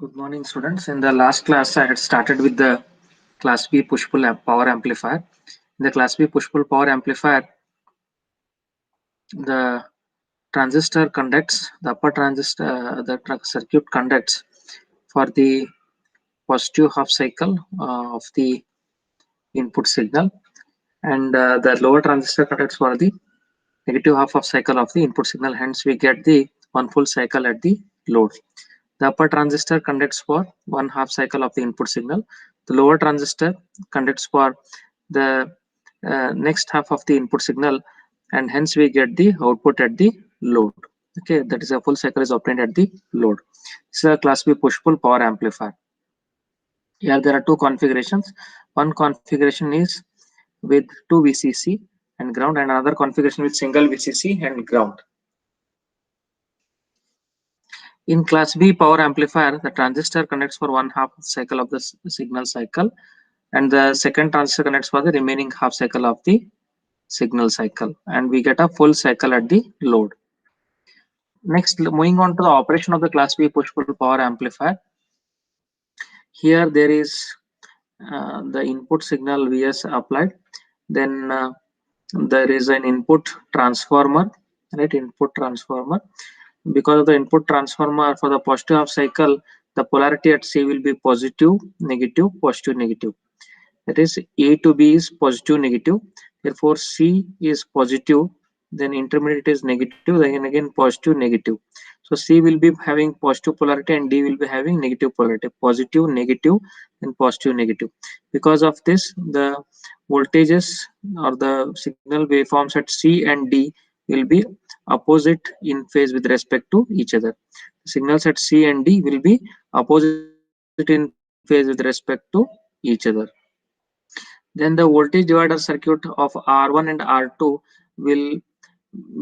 Good morning, students. In the last class, I had started with the Class B push-pull power amplifier. In the Class B push-pull power amplifier, the transistor conducts, the upper transistor, circuit conducts for the positive half cycle of the input signal, and the lower transistor conducts for the negative half of cycle of the input signal. Hence, we get the one full cycle at the load. The upper transistor conducts for one half cycle of the input signal. The lower transistor conducts for the next half of the input signal, and hence we get the output at the load. Okay, that is a full cycle is obtained at the load. This is a Class B push-pull power amplifier. Here there are two configurations. One configuration is with two VCC and ground, and another configuration with single VCC and ground. In Class B power amplifier, the transistor connects for one half cycle of the signal cycle, and the second transistor connects for the remaining half cycle of the signal cycle, and we get a full cycle at the load. Next, moving on to the operation of the Class B push-pull power amplifier. Here there is the input signal Vs applied, then there is an input transformer, right? Input transformer. Because of the input transformer, for the positive half cycle, the polarity at C will be positive, negative, positive, negative. That is, A to B is positive, negative. Therefore, C is positive, then intermediate is negative, then again positive, negative. So C will be having positive polarity and D will be having negative polarity, positive, negative, and positive, negative. Because of this, the voltages or the signal waveforms at C and D will be opposite in phase with respect to each other. The signals at C and D will be opposite in phase with respect to each other. Then the voltage divider circuit of R1 and R2 will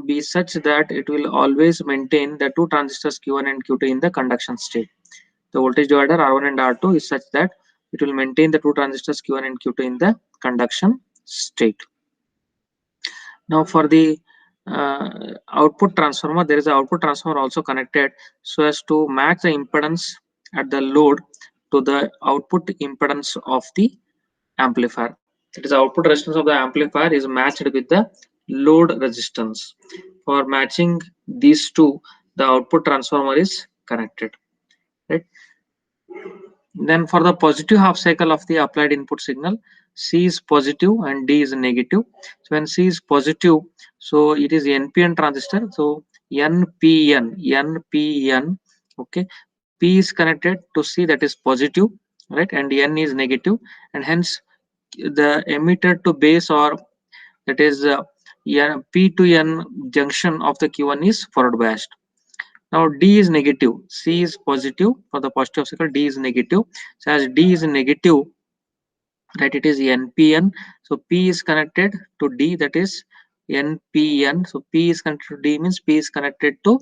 be such that it will always maintain the two transistors Q1 and Q2 in the conduction state. The voltage divider R1 and R2 is such that it will maintain the two transistors Q1 and Q2 in the conduction state. Now for the output transformer, there is an output transformer also connected so as to match the impedance at the load to the output impedance of the amplifier. That is, output resistance of the amplifier is matched with the load resistance. For matching these two, the output transformer is connected, right? Then for the positive half cycle of the applied input signal, C is positive and D is negative. So when C is positive, so it is NPN transistor. So NPN, okay. P is connected to C, that is positive, right? And N is negative, and hence the emitter to base, or that is P to N junction of the Q1 is forward biased. Now D is negative, C is positive. For the positive cycle, D is negative. So as D is negative, right, it is NPN. So P is connected to D, that is NPN. So P is connected to D means P is connected to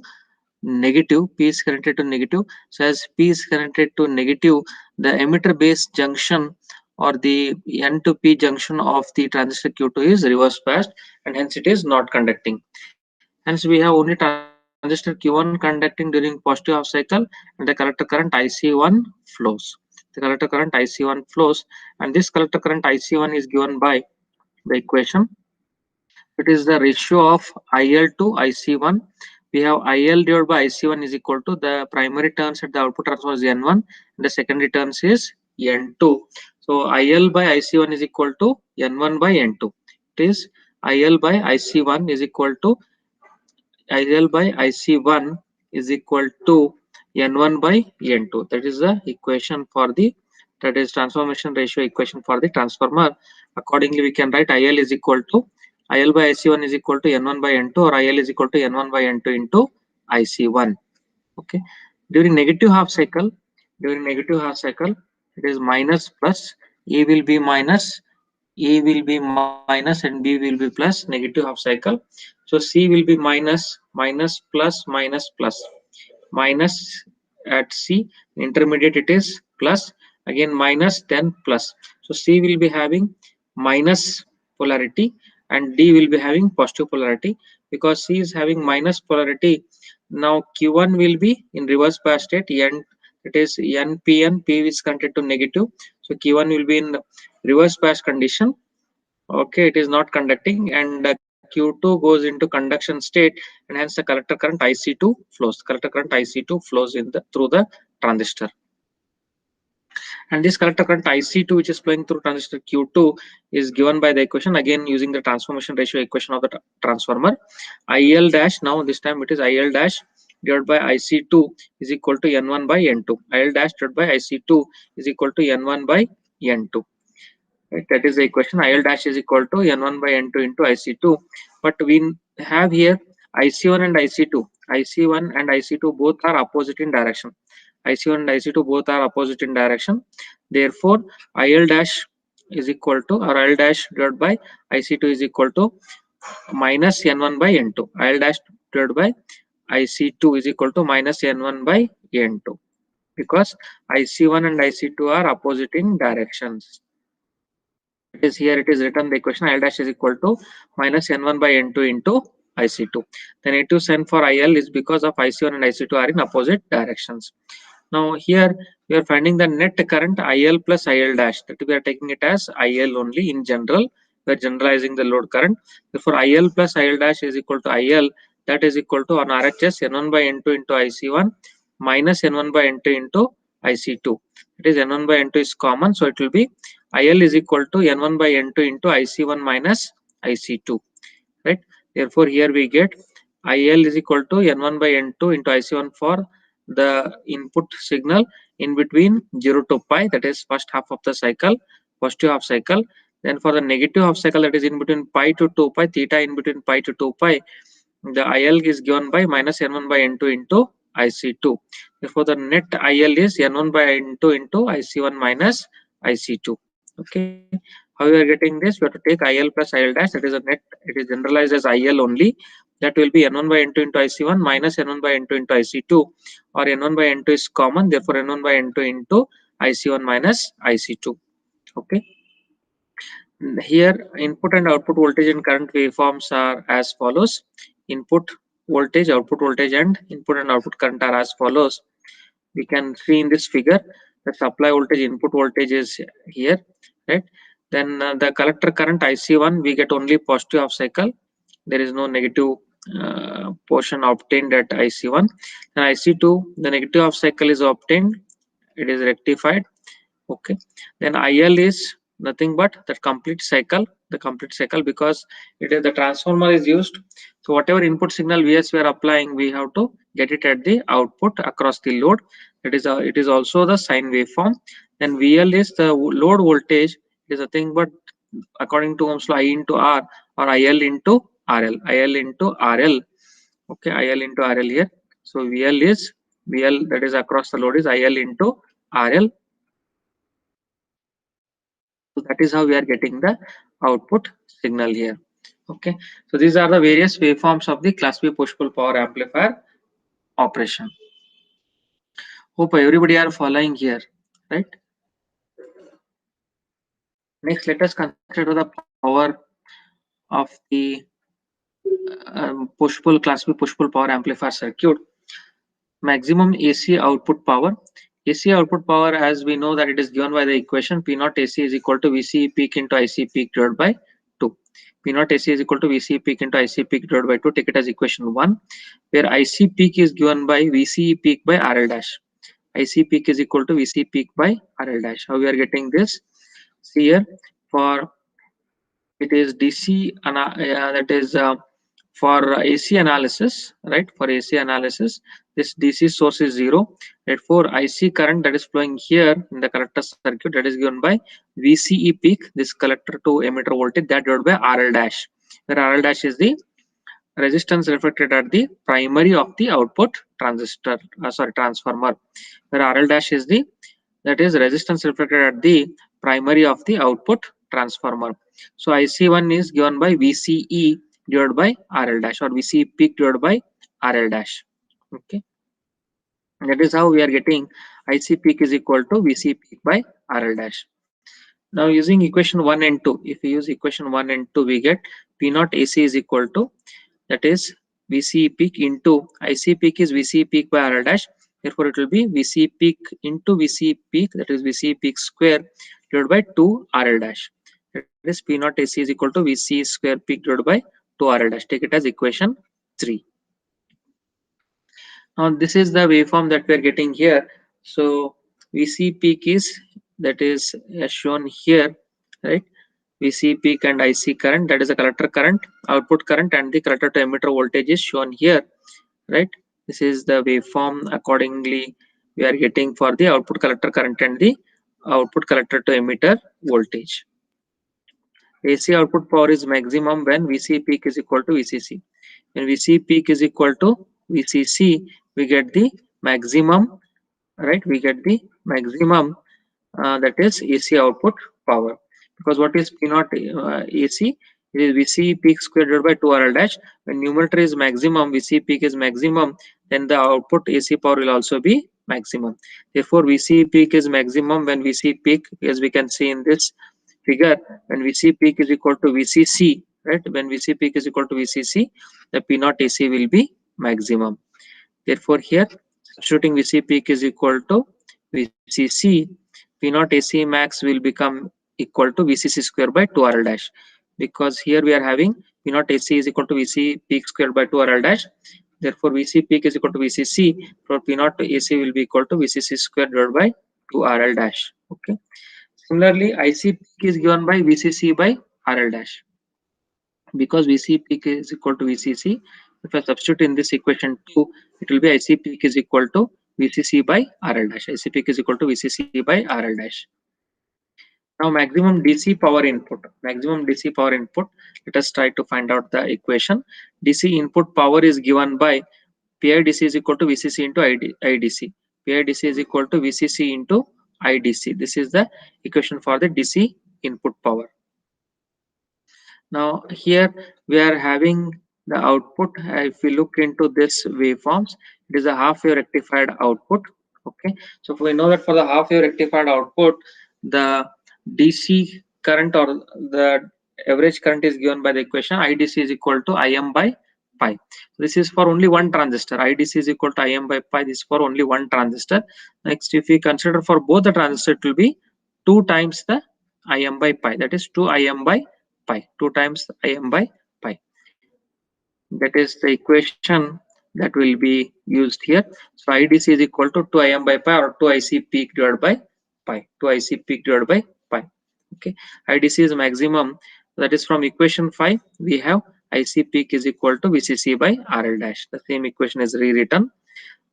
negative. P is connected to negative. So as P is connected to negative, the emitter base junction or the N to P junction of the transistor Q2 is reverse biased, and hence it is not conducting. Hence we have only transistor Q1 conducting during positive half cycle, and the collector current IC1 flows. The collector current IC1 flows, and this collector current IC1 is given by the equation. It is the ratio of IL to IC1. We have IL divided by IC1 is equal to the primary turns at the output transformer is N1 and the secondary turns is N2. So IL by IC1 is equal to N1 by N2. It is IL by IC1 is equal to IL by IC1 is equal to N1 by N2. That is the equation for the, that is transformation ratio equation for the transformer. Accordingly, we can write IL is equal to IL by IC1 is equal to N1 by N2, or IL is equal to N1 by N2 into IC1. Okay. During negative half cycle, it is minus plus. E will be minus, A will be minus, and B will be plus, negative half cycle. So C will be minus, minus, plus, minus, plus. Minus at C, intermediate it is plus, again minus, then plus. So C will be having minus polarity and D will be having positive polarity. Because C is having minus polarity, now Q1 will be in reverse bias state, It is NPN, P is connected to negative. So Q1 will be in reverse bias condition. Okay, it is not conducting, and Q2 goes into conduction state, and hence the collector current IC2 flows. Collector current IC2 flows in the through the transistor. And this collector current IC2 which is flowing through transistor Q2 is given by the equation, again using the transformation ratio equation of the transformer. IL dash, now this time it is IL dash divided by IC2 is equal to N1 by N2. IL dash divided by IC2 is equal to N1 by N2. Right, that is the equation. IL dash is equal to N1 by N2 into IC2. But we have here IC1 and IC2. IC1 and IC2 both are opposite in direction. IC1 and IC2 both are opposite in direction. Therefore, IL dash is equal to, or IL dash divided by IC2 is equal to minus N1 by N2. IL dash divided by IC2 is equal to minus N1 by N2, because IC1 and IC2 are opposite in directions. It is here, it is written the equation IL dash is equal to minus N1 by N2 into IC2. The negative sign for IL is because of IC1 and IC2 are in opposite directions. Now here we are finding the net current IL plus IL dash, that we are taking it as IL only in general. We are generalizing the load current. Therefore IL plus IL dash is equal to IL, that is equal to on RHS N1 by N2 into IC1 minus N1 by N2 into IC2. It is N1 by N2 is common, so it will be IL is equal to N1 by N2 into IC1 minus IC2, right? Therefore here we get IL is equal to N1 by N2 into IC1 for the input signal in between 0 to pi, that is first half of the cycle, positive half cycle. Then for the negative half cycle, that is in between pi to 2 pi, theta in between pi to 2 pi, the IL is given by minus N1 by N2 into IC2. Therefore the net IL is N1 by N2 into IC1 minus IC2. Okay, how we are getting this? We have to take IL plus IL dash, that is a net, it is generalized as IL only, that will be N1 by N2 into IC1 minus N1 by N2 into IC2, or N1 by N2 is common, therefore N1 by N2 into IC1 minus IC2. Okay, here input and output voltage and current waveforms are as follows. Input voltage, output voltage, and input and output current are as follows. We can see in this figure the supply voltage, input voltage is here, right? Then the collector current IC1 we get only positive half cycle, there is no negative portion obtained at IC1. And IC2 the negative half cycle is obtained, it is rectified. Okay, then IL is nothing but the complete cycle, because it is the transformer is used. So whatever input signal Vs we are applying, we have to get it at the output across the load. It is also the sine waveform. Then VL is the load voltage, it is nothing but according to Ohm's law I into R, or IL into RL, IL into RL. Okay, IL into RL here. So VL is VL, that is across the load, is IL into RL. So that is how we are getting the output signal here. Okay, so these are the various waveforms of the class B push-pull power amplifier operation. Hope everybody are following here, right? Next, let us consider the power of the push-pull class B push-pull power amplifier circuit. Maximum AC output power. AC output power, as we know that it is given by the equation P naught AC is equal to VCE peak into IC peak divided by 2. P naught AC is equal to VCE peak into IC peak divided by 2. Take it as equation 1, where IC peak is given by VCE peak by RL dash. IC peak is equal to VCE peak by RL dash. How we are getting this? See here, for it is DC, that is for AC analysis, right? For AC analysis, this DC source is 0. Therefore, IC current that is flowing here in the collector circuit, that is given by VCE peak, this collector to emitter voltage, that divided by RL dash, where RL dash is the resistance reflected at the primary of the output transistor, transformer, where RL dash is the, that is resistance reflected at the primary of the output transformer. So IC1 is given by VCE divided by RL dash, or VCE peak divided by RL dash. Okay, that is how we are getting IC peak is equal to VCE peak by RL dash. Now using equation 1 and 2, if we use equation 1 and 2, we get P naught AC is equal to, that is VCE peak into IC peak is VCE peak by RL dash. Therefore, it will be VC peak into VC peak, that is VC peak square divided by 2 RL dash. That is P naught AC is equal to VC square peak divided by 2 RL dash. Take it as equation 3. Now this is the waveform that we are getting here. So VC peak is, that is as shown here, right? VC peak and IC current, that is a collector current, output current, and the collector to emitter voltage is shown here, right? This is the waveform accordingly we are getting for the output collector current and the output collector to emitter voltage. AC output power is maximum when VC peak is equal to VCC. When VC peak is equal to VCC, we get the maximum, right? We get the maximum, that is AC output power. Because what is P naught AC? It is VC peak squared divided by 2 RL dash. When numerator is maximum, VC peak is maximum, then the output AC power will also be maximum. Therefore, VC peak is maximum when VC peak, as we can see in this figure, when VC peak is equal to VCC, right? When VC peak is equal to VCC, the P naught AC will be maximum. Therefore, here substituting VC peak is equal to VCC, P naught AC max will become equal to VCC square by 2 RL dash. Because here we are having P naught AC is equal to VC peak square by 2 RL dash. Therefore, VC peak is equal to VCC. For P naught AC will be equal to VCC square divided by 2 RL dash. Okay. Similarly, IC peak is given by VCC by RL dash. Because VC peak is equal to VCC, if I substitute in this equation 2, it will be IC peak is equal to VCC by RL dash. IC peak is equal to VCC by RL dash. Now maximum DC power input. Maximum DC power input. Let us try to find out the equation. DC input power is given by PIDC is equal to VCC into IDC. PIDC is equal to VCC into IDC. This is the equation for the DC input power. Now here we are having the output. If we look into this waveforms, it is a half wave rectified output. Okay, so we know that for the half wave rectified output, the DC current or the average current is given by the equation IDC is equal to Im by pi. This is for only one transistor. IDC is equal to Im by pi. This is for only one transistor. Next, if we consider for both the transistors, it will be 2 times the Im by pi. That is 2 Im by pi. 2 times Im by pi. That is the equation that will be used here. So IDC is equal to 2 Im by pi or 2 IC peak divided by pi. 2 IC peak divided by pi. Okay. IDC is maximum. That is from equation 5. We have IC peak is equal to VCC by RL dash. The same equation is rewritten.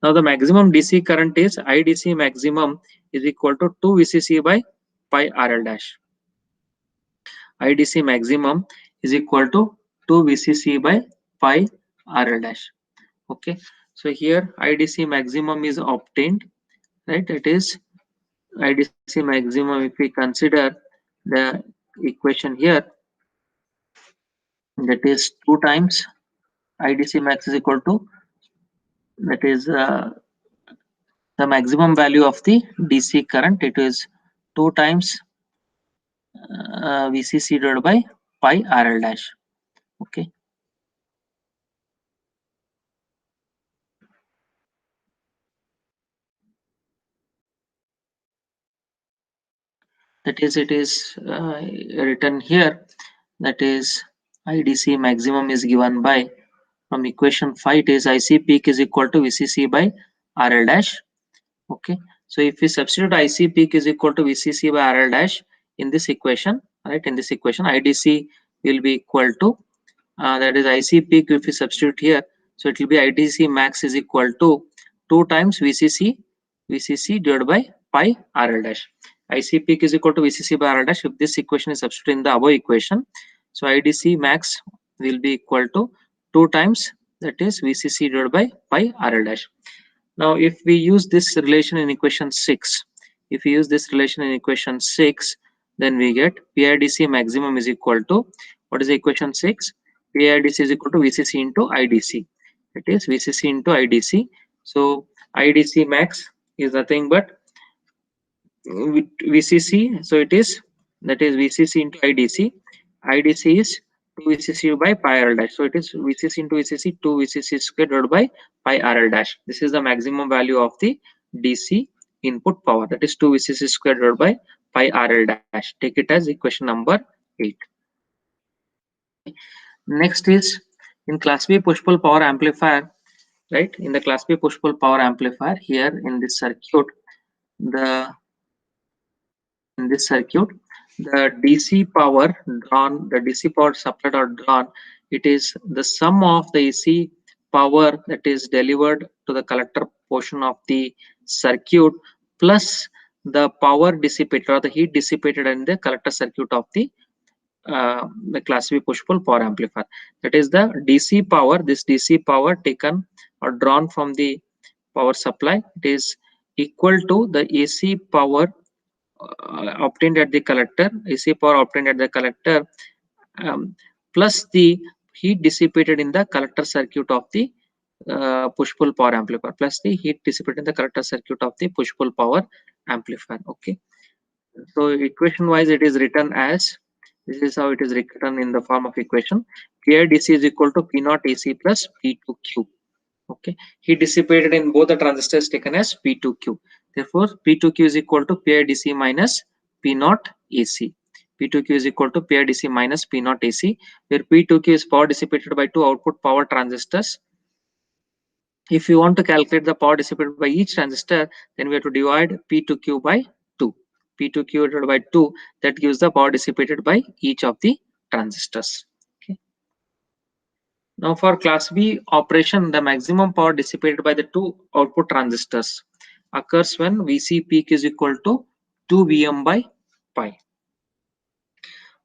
Now the maximum DC current is IDC maximum is equal to 2 VCC by pi RL dash. IDC maximum is equal to 2 VCC by pi RL dash. Okay, so here IDC maximum is obtained, right? It is IDC maximum. If we consider the equation here, that is 2 times IDC max is equal to, that is the maximum value of the DC current. It is 2 times VCC divided by pi RL dash. Okay. That is, it is written here, that is IDC maximum is given by, from equation 5 it is IC peak is equal to VCC by RL dash. Okay, so if we substitute IC peak is equal to VCC by RL dash in this equation, right, in this equation IDC will be equal to, that is IC peak, if we substitute here, so it will be IDC max is equal to 2 times VCC divided by pi RL dash. IC peak is equal to VCC by RL dash. If this equation is substituted in the above equation, so IDC max will be equal to 2 times, that is VCC divided by pi RL dash. Now if we use this relation in equation 6, if we use this relation in equation 6, then we get PIDC maximum is equal to, what is the equation 6? PIDC is equal to VCC into IDC. It is VCC into IDC. So IDC max is nothing but VCC. So it is, that is VCC into IDC. IDC is 2 VCC by pi RL dash. So it is VCC into VCC 2 VCC square divided by pi RL dash. This is the maximum value of the DC input power, that is 2 VCC square divided by pi RL dash. Take it as equation number 8. Okay. Next is in class B push pull power amplifier, right? In the class B push pull power amplifier, here in this circuit, the the DC power drawn, the DC power supplied or drawn, it is the sum of the AC power that is delivered to the collector portion of the circuit plus the power dissipated or the heat dissipated in the collector circuit of the class B push pull power amplifier. That is the DC power. This DC power taken or drawn from the power supply, it is equal to the AC power obtained at the collector, AC power obtained at the collector, um, plus the heat dissipated in the collector circuit of the push pull power amplifier, plus the heat dissipated in the collector circuit of the push pull power amplifier. Okay. So equation wise, it is written as, this is how it is written in the form of equation. Pi DC is equal to P naught AC plus P2Q. Okay, heat dissipated in both the transistors taken as P2Q. Therefore, P2Q is equal to Pi DC minus P naught AC. P2Q is equal to Pi DC minus P naught AC, where P2Q is power dissipated by two output power transistors. If you want to calculate the power dissipated by each transistor, then we have to divide P2Q by 2. P2Q divided by 2, that gives the power dissipated by each of the transistors. Okay. Now for class B operation, the maximum power dissipated by the two output transistors occurs when Vc peak is equal to 2 Vm by pi.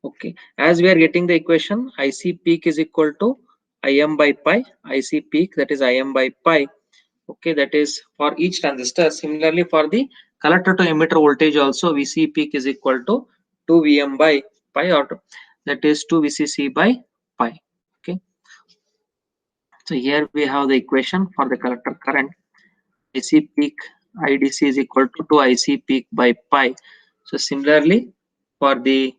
Okay, as we are getting the equation, Ic peak is equal to Im by pi. Ic peak, that is Im by pi. Okay, that is for each transistor. Similarly, for the collector to emitter voltage also, Vc peak is equal to 2 Vm by pi, or that is 2 Vcc by pi. Okay. So here we have the equation for the collector current. IC peak IDC is equal to 2 IC peak by pi. So similarly, for the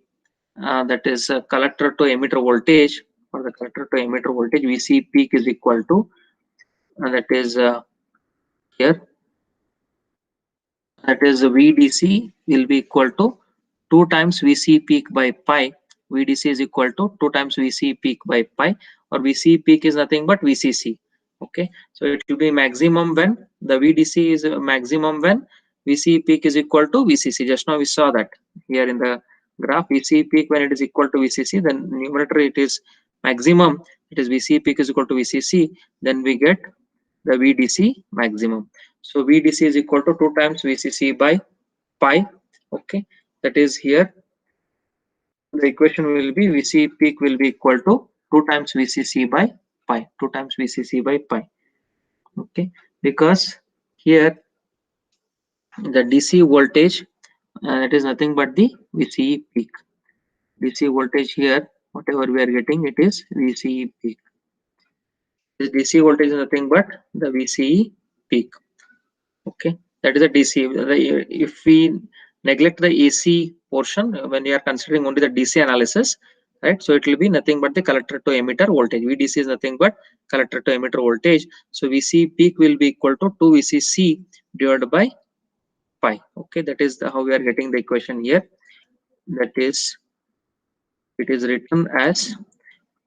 that is collector to emitter voltage, for the collector to emitter voltage, VC peak is equal to that is here, that is VDC will be equal to 2 times VC peak by pi. VDC is equal to 2 times VC peak by pi, or VC peak is nothing but VCC. Okay, so it will be maximum when the VDC is maximum when VC peak is equal to VCC. Just now we saw that here in the graph. VC peak when it is equal to VCC, then numerator it is maximum, it is VC peak is equal to VCC, then we get the VDC maximum. So VDC is equal to 2 times VCC by pi. Okay, that is here the equation will be VC peak will be equal to 2 times VCC by pi, 2 times VCC by pi. Okay, because here the DC voltage, it is nothing but the VCE peak. DC voltage here, whatever we are getting, it is VCE peak. This DC voltage is nothing but the VCE peak. Okay, that is a DC. If we neglect the AC portion when we are considering only the DC analysis, right? So it will be nothing but the collector to emitter voltage. VDC is nothing but collector to emitter voltage. So VC peak will be equal to 2 VCC divided by pi. Okay, that is how we are getting the equation here. That is, it is written as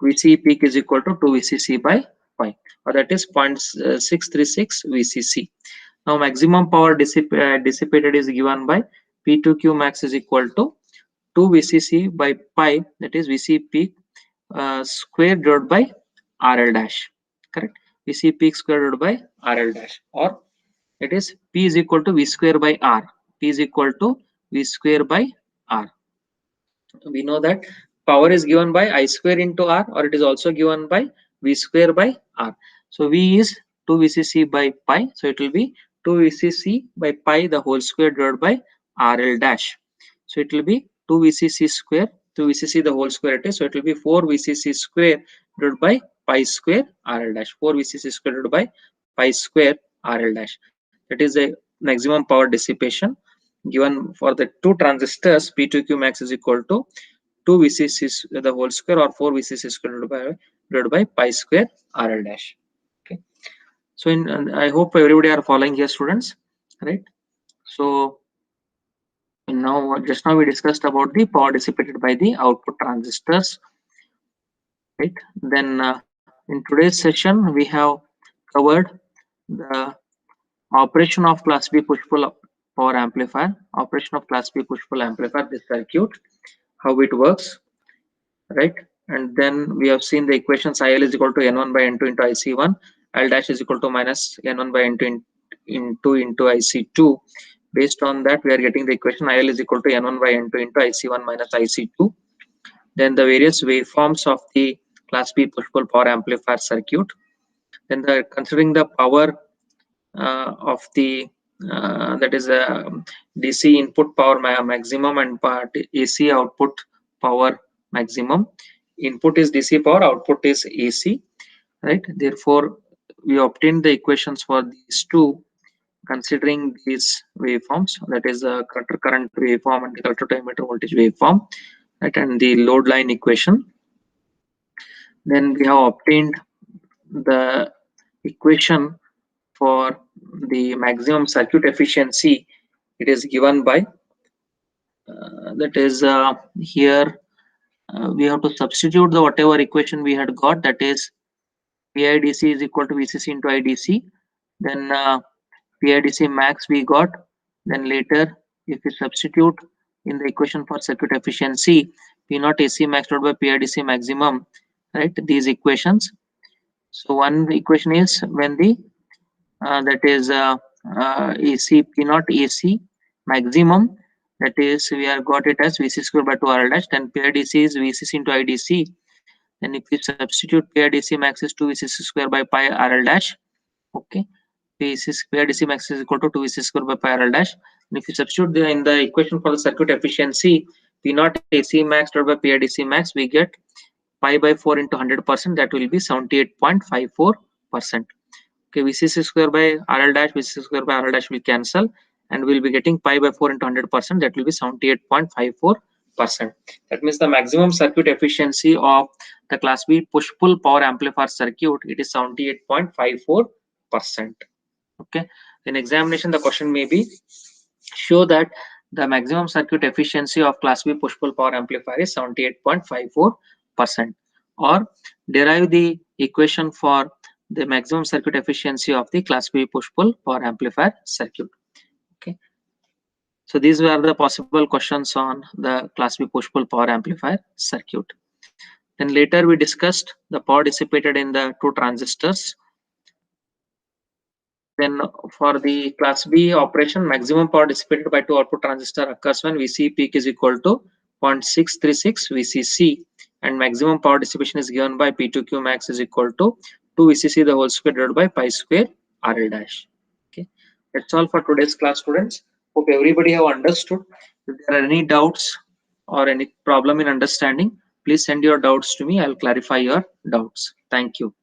VC peak is equal to 2 VCC by pi, or that is 0.636 VCC. Now maximum power dissipated is given by P2Q max is equal to 2 VCC by pi, that is VC peak square divided by RL dash. Correct? VC peak square divided by RL dash, or it is P is equal to V square by R. P is equal to V square by R. We know that power is given by I square into R, or it is also given by V square by R. So V is 2 VCC by pi, so it will be 2 VCC by pi the whole square divided by RL dash. So it will be 2 VCC square, 2 VCC the whole square it is, so it will be 4 VCC square divided by pi square RL dash, 4 VCC square divided by pi square RL dash. That is the maximum power dissipation given for the two transistors. P2Q max is equal to 2 VCC the whole square or 4 VCC square divided by pi square RL dash. Okay. So I hope everybody are following here, students, right? So now just now we discussed about the power dissipated by the output transistors, right? Then in today's session we have covered the operation of class B push-pull power amplifier, operation of class B push-pull amplifier, this circuit, how it works, right? And then we have seen the equations IL is equal to N1 by N2 into IC1, L dash is equal to minus N1 by N2 into IC2. Based on that, we are getting the equation IL is equal to N1 by N2 into IC1 minus IC2. Then the various waveforms of the class B push-pull power amplifier circuit. Then considering the power of the that is a DC input power maximum and AC output power maximum. Input is DC power, output is AC, right? Therefore, we obtained the equations for these two considering these waveforms, that is the collector current waveform and the collector to emitter voltage waveform, right? And the load line equation. Then we have obtained the equation for the maximum circuit efficiency. It is given by that is here we have to substitute the whatever equation we had got, that is PIDC is equal to VCC into IDC. Then PIDC max we got. Then later if we substitute in the equation for circuit efficiency, P naught AC max divided by PIDC maximum, right? These equations. So one equation is when the that is AC P naught AC maximum, that is we are got it as VC square by 2 RL dash. Then PIDC is VCC into IDC. Then if we substitute PIDC max is 2 VCC square by pi RL dash. Okay, PIDC max is equal to 2 VCC square by pi RL dash. And if you substitute in the equation for the circuit efficiency, P naught AC max divided by PIDC max, we get pi by 4 into 100%, that will be 78.54%. Okay, VCC square by RL dash, VCC square by RL dash will cancel, and we'll be getting pi by 4 into 100%, that will be 78.54%. That means the maximum circuit efficiency of the class B push-pull power amplifier circuit, it is 78.54%. Okay, in examination the question may be show that the maximum circuit efficiency of class B push-pull power amplifier is 78.54%, or derive the equation for the maximum circuit efficiency of the class B push-pull power amplifier circuit. Okay, so these were the possible questions on the class B push-pull power amplifier circuit. Then later we discussed the power dissipated in the two transistors. Then for the class B operation, maximum power dissipated by two output transistor occurs when VC peak is equal to 0.636 VCC, and maximum power dissipation is given by P2Q max is equal to 2 VCC the whole square divided by pi square RL dash. Okay, that's all for today's class, students. Hope everybody have understood. If there are any doubts or any problem in understanding, please send your doubts to me. I'll clarify your doubts. Thank you.